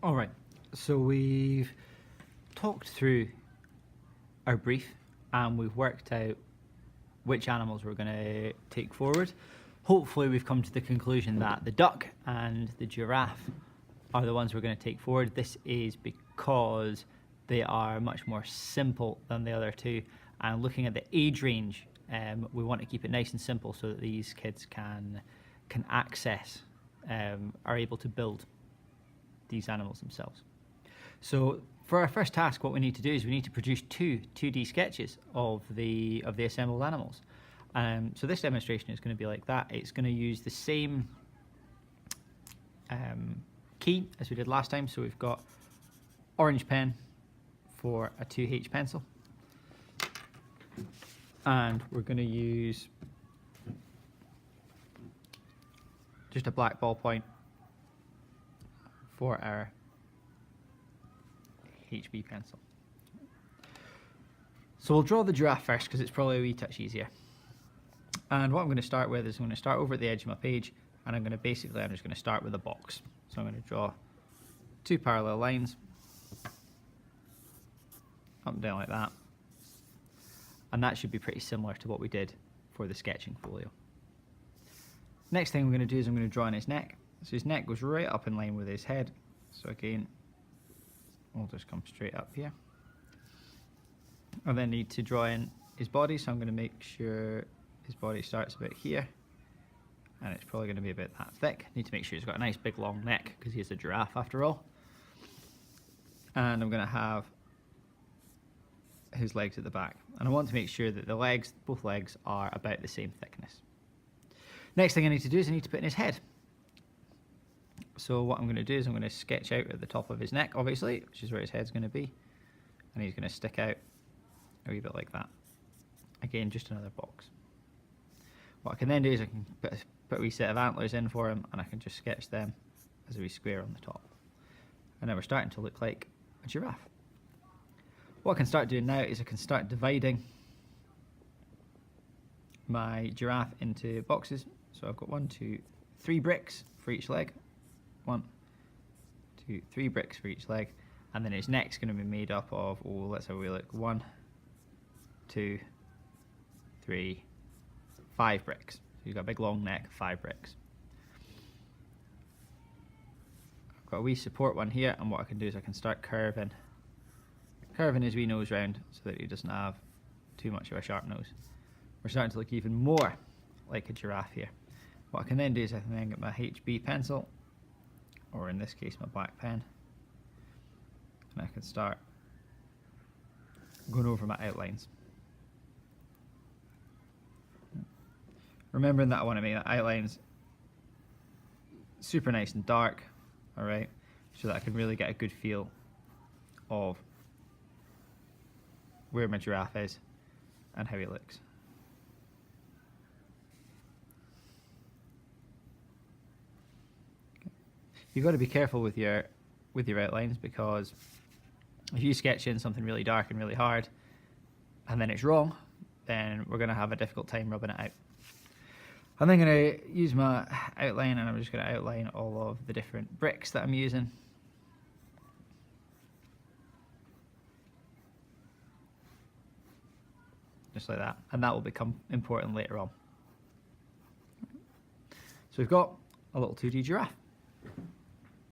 All right, so we've talked through our brief and we've worked out which animals we're going to take forward. Hopefully we've come to the conclusion that the duck and the giraffe are the ones we're going to take forward. This is because they are much more simple than the other two, and looking at the age range, we want to keep it nice and simple so that these kids can access, are able to build these animals themselves. So for our first task, what we need to do is we need to produce two 2D sketches of the assembled animals. So this demonstration is going to be like that. It's going to use the same key as we did last time. So we've got orange pen for a 2H pencil, and we're going to use just a black ballpoint for our HB pencil. So we'll draw the giraffe first because it's probably a wee touch easier. And what I'm going to start with is I'm going to start over at the edge of my page, and I'm just going to start with a box. So I'm going to draw two parallel lines up and down like that, and that should be pretty similar to what we did for the sketching folio. Next thing I'm going to do is I'm going to draw in his neck. So his neck goes right up in line with his head. So again, we'll just come straight up here. I then need to draw in his body, so I'm going to make sure his body starts about here, and it's probably going to be about that thick. Need to make sure he's got a nice big long neck because he's a giraffe after all. And I'm going to have his legs at the back, and I want to make sure that the legs, both legs, are about the same thickness. Next thing I need to do is I need to put in his head. So what I'm going to do is I'm going to sketch out at the top of his neck, obviously, which is where his head's going to be, and he's going to stick out a wee bit like that. Again, just another box. What I can then do is I can put a wee set of antlers in for him, and I can just sketch them as a wee square on the top. And now we're starting to look like a giraffe. What I can start doing now is I can start dividing my giraffe into boxes. So I've got 1, 2, 3 bricks for each leg. 1, 2, 3 bricks for each leg, and then his neck's going to be made up of, let's have a wee look, 1, 2, 3, 5 bricks. So you've got a big long neck, 5 bricks. I've got a wee support one here, and what I can do is I can start curving his wee nose round so that he doesn't have too much of a sharp nose. We're starting to look even more like a giraffe here. What I can then do is I can then get my HB pencil, or in this case my black pen, and I can start going over my outlines. Remembering that I want to make the outlines super nice and dark, alright, so that I can really get a good feel of where my giraffe is and how he looks. You've got to be careful with your outlines, because if you sketch in something really dark and really hard and then it's wrong, then we're going to have a difficult time rubbing it out. I'm then going to use my outline, and I'm just going to outline all of the different bricks that I'm using. Just like that, and that will become important later on. So we've got a little 2D giraffe.